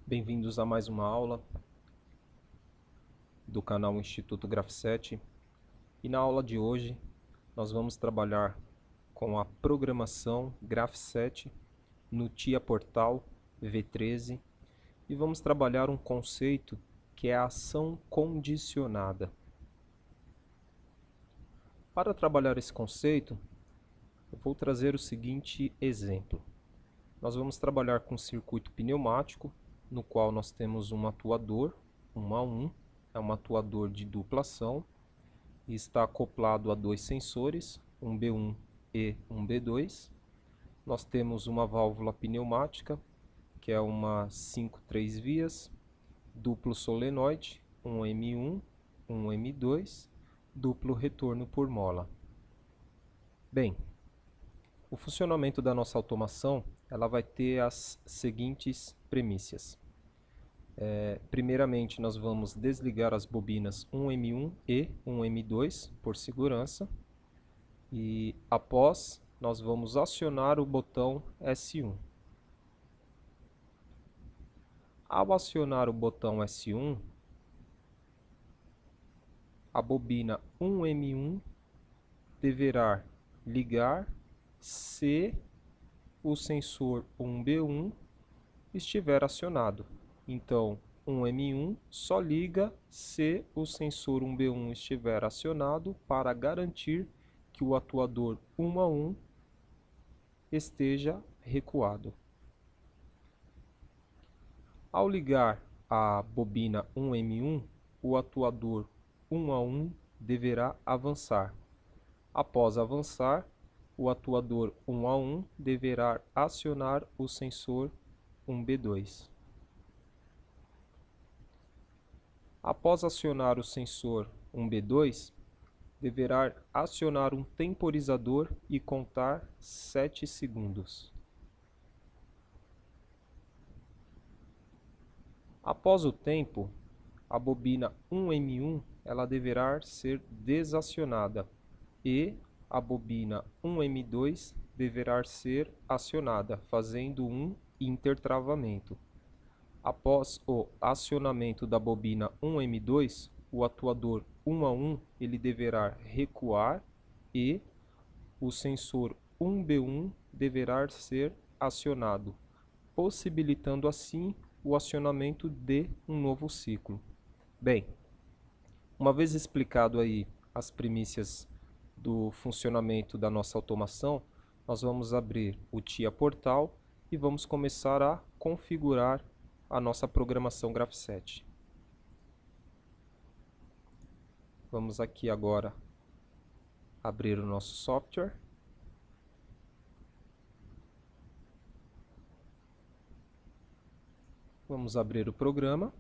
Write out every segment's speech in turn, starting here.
Bem-vindos a mais uma aula do canal Instituto Graph7. E na aula de hoje nós vamos trabalhar com a programação Graph7 no TIA Portal V13 e vamos trabalhar um conceito que é a ação condicionada. Para trabalhar esse conceito, eu vou trazer o seguinte exemplo. Nós vamos trabalhar com um circuito pneumático, no qual nós temos um atuador, 1 a 1, é um atuador de dupla ação, e está acoplado a dois sensores, um B1 e um B2. Nós temos uma válvula pneumática, que é uma 5-3 vias, duplo solenoide, um M1, um M2, duplo retorno por mola. Bem, o funcionamento da nossa automação ela vai ter as seguintes premissas. Primeiramente, nós vamos desligar as bobinas 1M1 e 1M2 por segurança. E após, nós vamos acionar o botão S1. Ao acionar o botão S1, a bobina 1M1 deverá ligar se o sensor 1B1 estiver acionado. Então, 1M1 só liga se o sensor 1B1 estiver acionado para garantir que o atuador 1 a 1 esteja recuado. Ao ligar a bobina 1M1, o atuador 1 a 1 deverá avançar. Após avançar, o atuador 1 a 1 deverá acionar o sensor 1B2. Após acionar o sensor 1B2, deverá acionar um temporizador e contar 7 segundos. Após o tempo, a bobina 1M1 ela deverá ser desacionada e a bobina 1M2 deverá ser acionada, fazendo um intertravamento. Após o acionamento da bobina 1M2, o atuador 1 a 1 ele deverá recuar e o sensor 1B1 deverá ser acionado, possibilitando assim o acionamento de um novo ciclo. Bem, uma vez explicado aí as premissas do funcionamento da nossa automação, nós vamos abrir o TIA Portal e vamos começar a configurar a nossa programação Graph7. Vamos aqui agora abrir o nosso software. Vamos abrir o programa.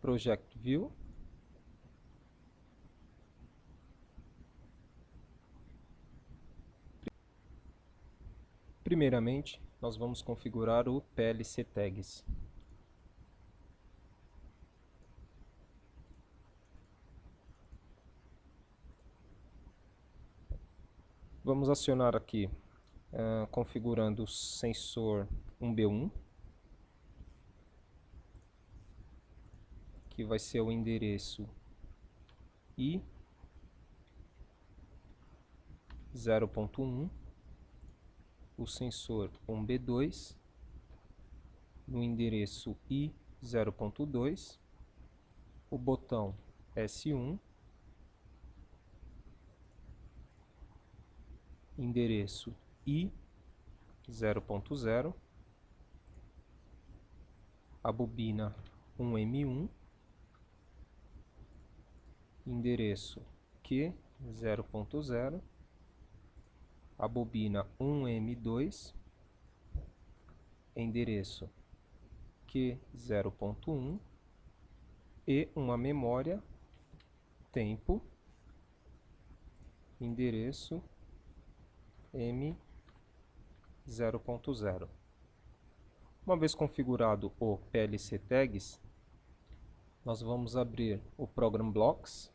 Project View. Primeiramente, nós vamos configurar o PLC Tags. Vamos acionar aqui, configurando o sensor 1B1, que vai ser o endereço I 0.1, o sensor 1B2 no endereço I 0.2, o botão S1, endereço I 0.0, a bobina 1M1, endereço Q 0.0, a bobina 1M2, endereço Q 0.1 e uma memória tempo, endereço M 0.0. Uma vez configurado o PLC Tags, nós vamos abrir o Program Blocks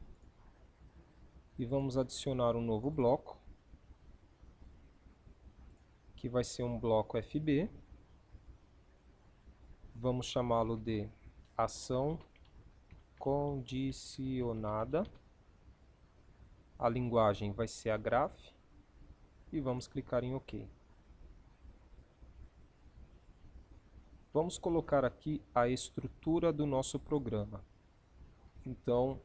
e vamos adicionar um novo bloco, que vai ser um bloco FB. Vamos chamá-lo de ação condicionada. A linguagem vai ser a Graph e vamos clicar em OK. Vamos colocar aqui a estrutura do nosso programa. Então,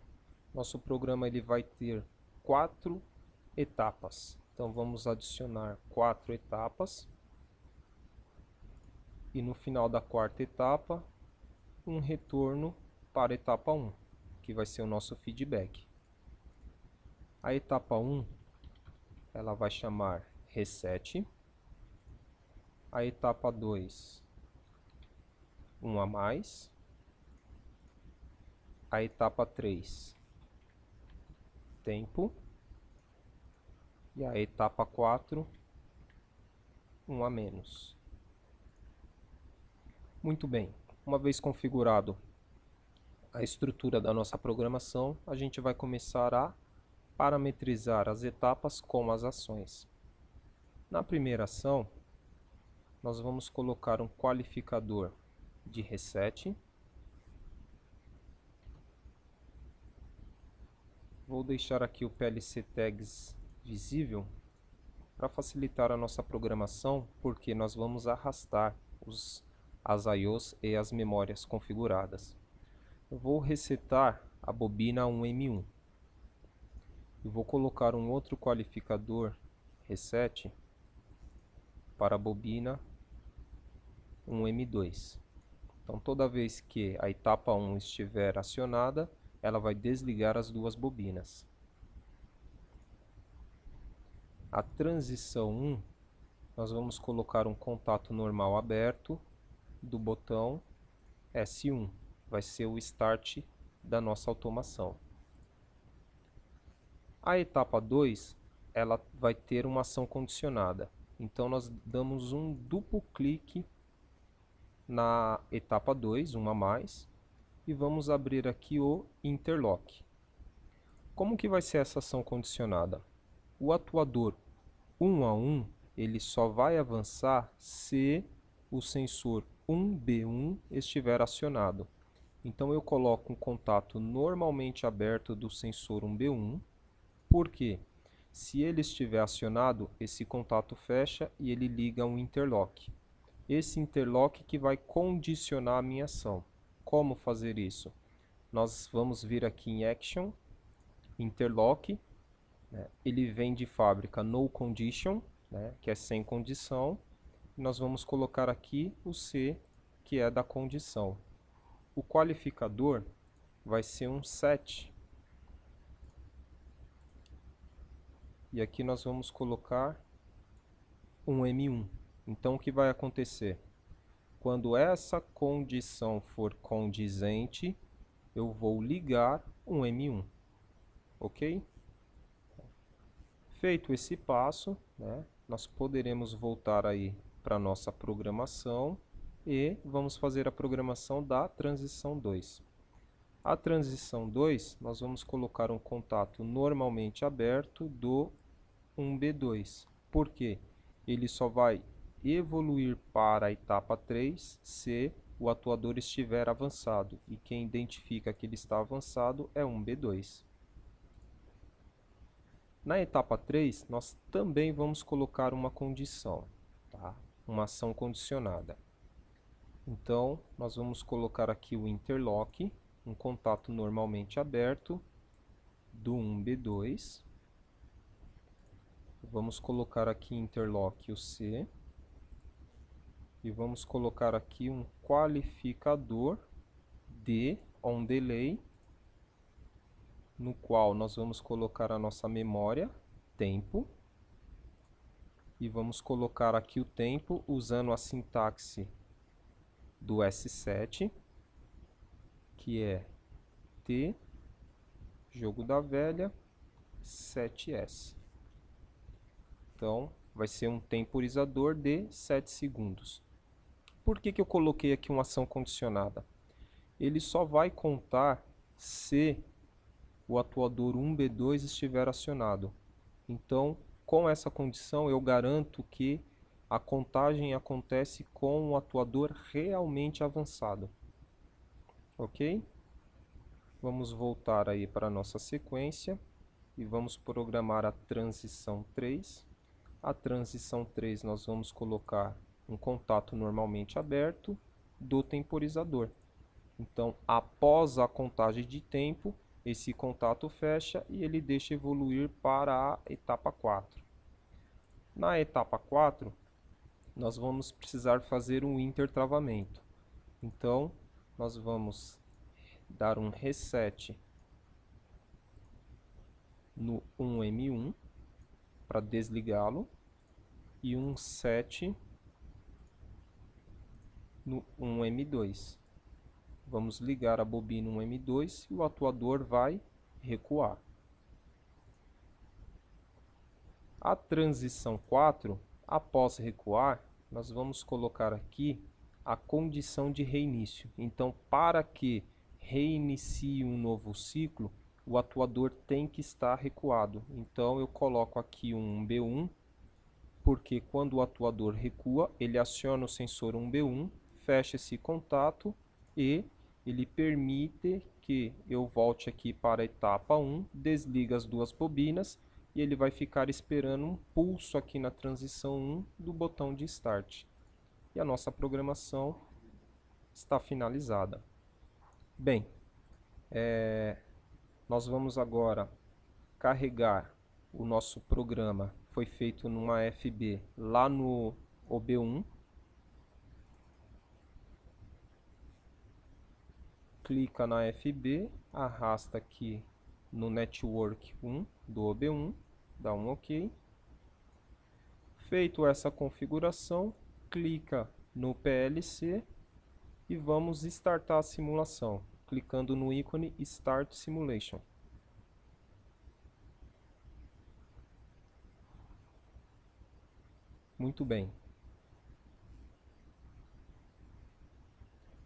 nosso programa ele vai ter 4 etapas. Então, vamos adicionar 4 etapas. E no final da quarta etapa, um retorno para a etapa 1, que vai ser o nosso feedback. A etapa 1, ela vai chamar reset. A etapa 2, 1 a mais. A etapa 3, tempo. E a etapa 4, 1 a menos. Muito bem, uma vez configurado a estrutura da nossa programação, a gente vai começar a parametrizar as etapas com as ações. Na primeira ação, nós vamos colocar um qualificador de reset. Vou deixar aqui o PLC Tags visível para facilitar a nossa programação, porque nós vamos arrastar as IOs e as memórias configuradas. Eu vou resetar a bobina 1M1. E vou colocar um outro qualificador reset para a bobina 1M2. Então, toda vez que a etapa 1 estiver acionada, ela vai desligar as duas bobinas. A transição 1, nós vamos colocar um contato normal aberto do botão S1. Vai ser o start da nossa automação. A etapa 2, ela vai ter uma ação condicionada. Então, nós damos um duplo clique na etapa 2, 1 a mais, e vamos abrir aqui o interlock. Como que vai ser essa ação condicionada? O atuador 1 a 1, ele só vai avançar se o sensor 1B1 estiver acionado. Então eu coloco um contato normalmente aberto do sensor 1B1, porque se ele estiver acionado, esse contato fecha e ele liga um interlock. Esse interlock que vai condicionar a minha ação. Como fazer isso? Nós vamos vir aqui em Action, Interlock, né? Ele vem de fábrica No Condition, né? Que é sem condição. Nós vamos colocar aqui o C, que é da condição. O qualificador vai ser um set. E aqui nós vamos colocar um M1. Então o que vai acontecer? Quando essa condição for condizente, eu vou ligar um M1. Ok? Feito esse passo, né, nós poderemos voltar aí para a nossa programação e vamos fazer a programação da transição 2. A transição 2, nós vamos colocar um contato normalmente aberto do 1B2. Por quê? Ele só vai evoluir para a etapa 3 se o atuador estiver avançado. E quem identifica que ele está avançado é 1B2. Na etapa 3, nós também vamos colocar uma condição, tá? Uma ação condicionada. Então, nós vamos colocar aqui o interlock, um contato normalmente aberto do 1B2. Vamos colocar aqui interlock o C. E vamos colocar aqui um qualificador de onDelay, no qual nós vamos colocar a nossa memória, tempo. E vamos colocar aqui o tempo usando a sintaxe do S7, que é T, jogo da velha, 7S. Então, vai ser um temporizador de 7 segundos. Por que eu coloquei aqui uma ação condicionada? Ele só vai contar se o atuador 1B2 estiver acionado. Então, com essa condição, eu garanto que a contagem acontece com o atuador realmente avançado. Ok? Vamos voltar aí para a nossa sequência e vamos programar a transição 3. A transição 3 nós vamos colocar um contato normalmente aberto do temporizador. Então, após a contagem de tempo, esse contato fecha e ele deixa evoluir para a etapa 4. Na etapa 4, nós vamos precisar fazer um intertravamento. Então, nós vamos dar um reset no 1M1 para desligá-lo e um set no 1M2. Vamos ligar a bobina 1M2 e o atuador vai recuar. A transição 4, após recuar, nós vamos colocar aqui a condição de reinício. Então, para que reinicie um novo ciclo, o atuador tem que estar recuado. Então, eu coloco aqui um B1, porque quando o atuador recua, ele aciona o sensor 1B1, fecha esse contato e ele permite que eu volte aqui para a etapa 1, desliga as duas bobinas e ele vai ficar esperando um pulso aqui na transição 1 do botão de Start. E a nossa programação está finalizada. Bem, nós vamos agora carregar o nosso programa. Foi feito numa FB lá no OB1. Clica na FB, arrasta aqui no Network 1 do OB1, dá um OK. Feito essa configuração, clica no PLC e vamos startar a simulação, clicando no ícone Start Simulation. Muito bem.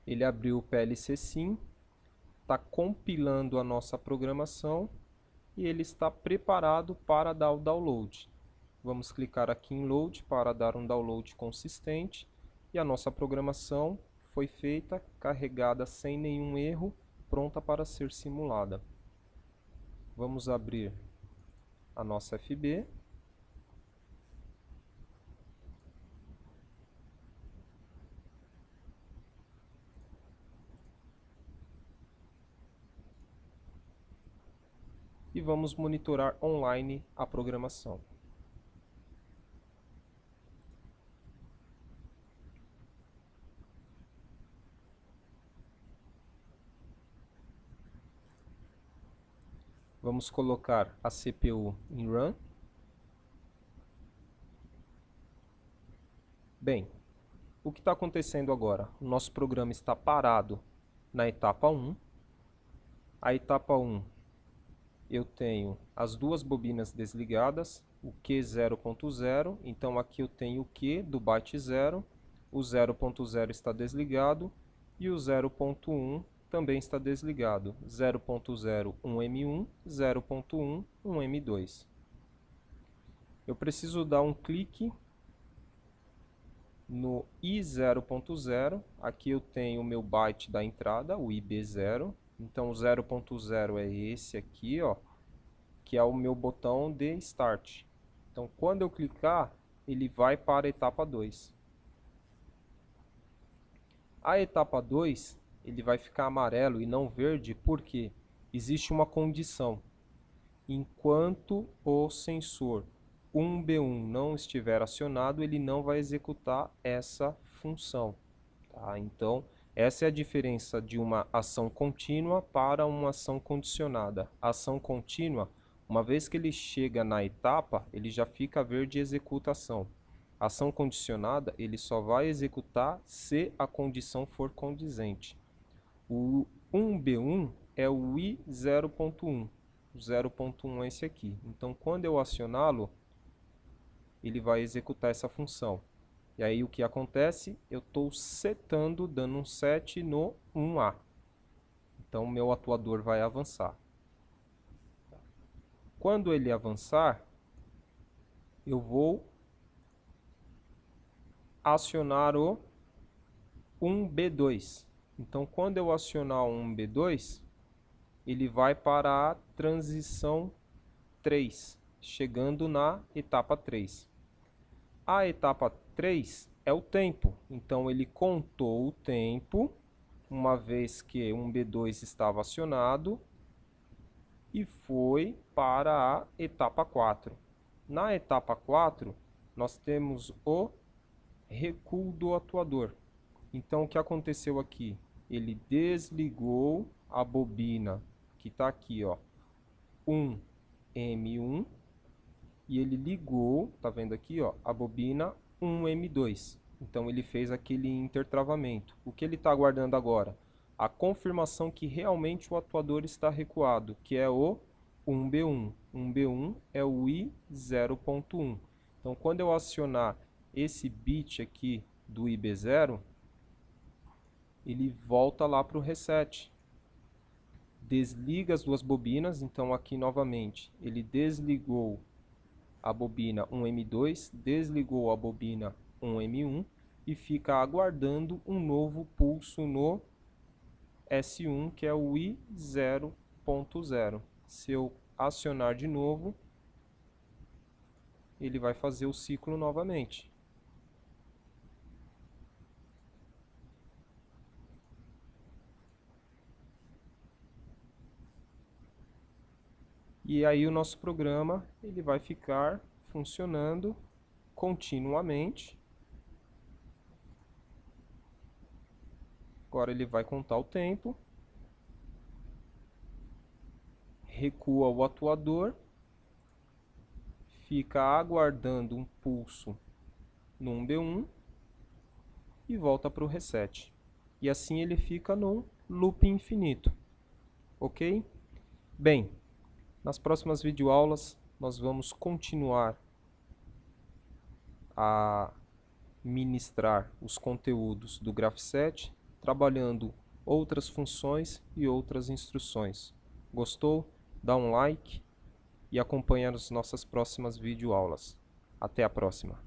Ele abriu o PLC Sim, está compilando a nossa programação e ele está preparado para dar o download. Vamos clicar aqui em Load para dar um download consistente e a nossa programação foi feita, carregada sem nenhum erro, pronta para ser simulada. Vamos abrir a nossa FB. E vamos monitorar online a programação. Vamos colocar a CPU em Run. Bem, o que está acontecendo agora? O nosso programa está parado na etapa 1. A etapa 1, eu tenho as duas bobinas desligadas, o Q0.0, então aqui eu tenho o Q do byte 0, o 0.0 está desligado e o 0.1 também está desligado, 0.0 1M1, 0.1 1M2. Eu preciso dar um clique no I0.0, aqui eu tenho o meu byte da entrada, o IB0, então o 0.0 é esse aqui, ó, que é o meu botão de Start. Então quando eu clicar, ele vai para a etapa 2. A etapa 2, ele vai ficar amarelo e não verde porque existe uma condição. Enquanto o sensor 1B1 não estiver acionado, ele não vai executar essa função. Tá? Então, essa é a diferença de uma ação contínua para uma ação condicionada. A ação contínua, uma vez que ele chega na etapa, ele já fica verde e executa a ação. A ação condicionada, ele só vai executar se a condição for condizente. O 1B1 é o I0.1. O 0.1 é esse aqui. Então, quando eu acioná-lo, ele vai executar essa função. E aí o que acontece? Eu estou setando, dando um set no 1A. Então, o meu atuador vai avançar. Quando ele avançar, eu vou acionar o 1B2. Então, quando eu acionar o 1B2, ele vai para a transição 3, chegando na etapa 3. A etapa 3 é o tempo, então ele contou o tempo, uma vez que 1B2 estava acionado, e foi para a etapa 4. Na etapa 4, nós temos o recuo do atuador. Então, o que aconteceu aqui? Ele desligou a bobina, que está aqui, ó, 1M1, e ele ligou, tá vendo aqui, ó, a bobina 1M2. Então, ele fez aquele intertravamento. O que ele está aguardando agora? A confirmação que realmente o atuador está recuado, que é o 1B1. 1B1 é o I0.1. Então, quando eu acionar esse bit aqui do IB0, ele volta lá para o reset. Desliga as duas bobinas, então aqui novamente ele desligou a bobina 1M2, desligou a bobina 1M1 e fica aguardando um novo pulso no S1, que é o I0.0. Se eu acionar de novo, ele vai fazer o ciclo novamente. E aí o nosso programa ele vai ficar funcionando continuamente. Agora ele vai contar o tempo, recua o atuador, fica aguardando um pulso no 1B1 e volta para o reset. E assim ele fica num loop infinito. Ok? Bem, nas próximas videoaulas nós vamos continuar a ministrar os conteúdos do Graph7, trabalhando outras funções e outras instruções. Gostou? Dá um like e acompanhe as nossas próximas videoaulas. Até a próxima!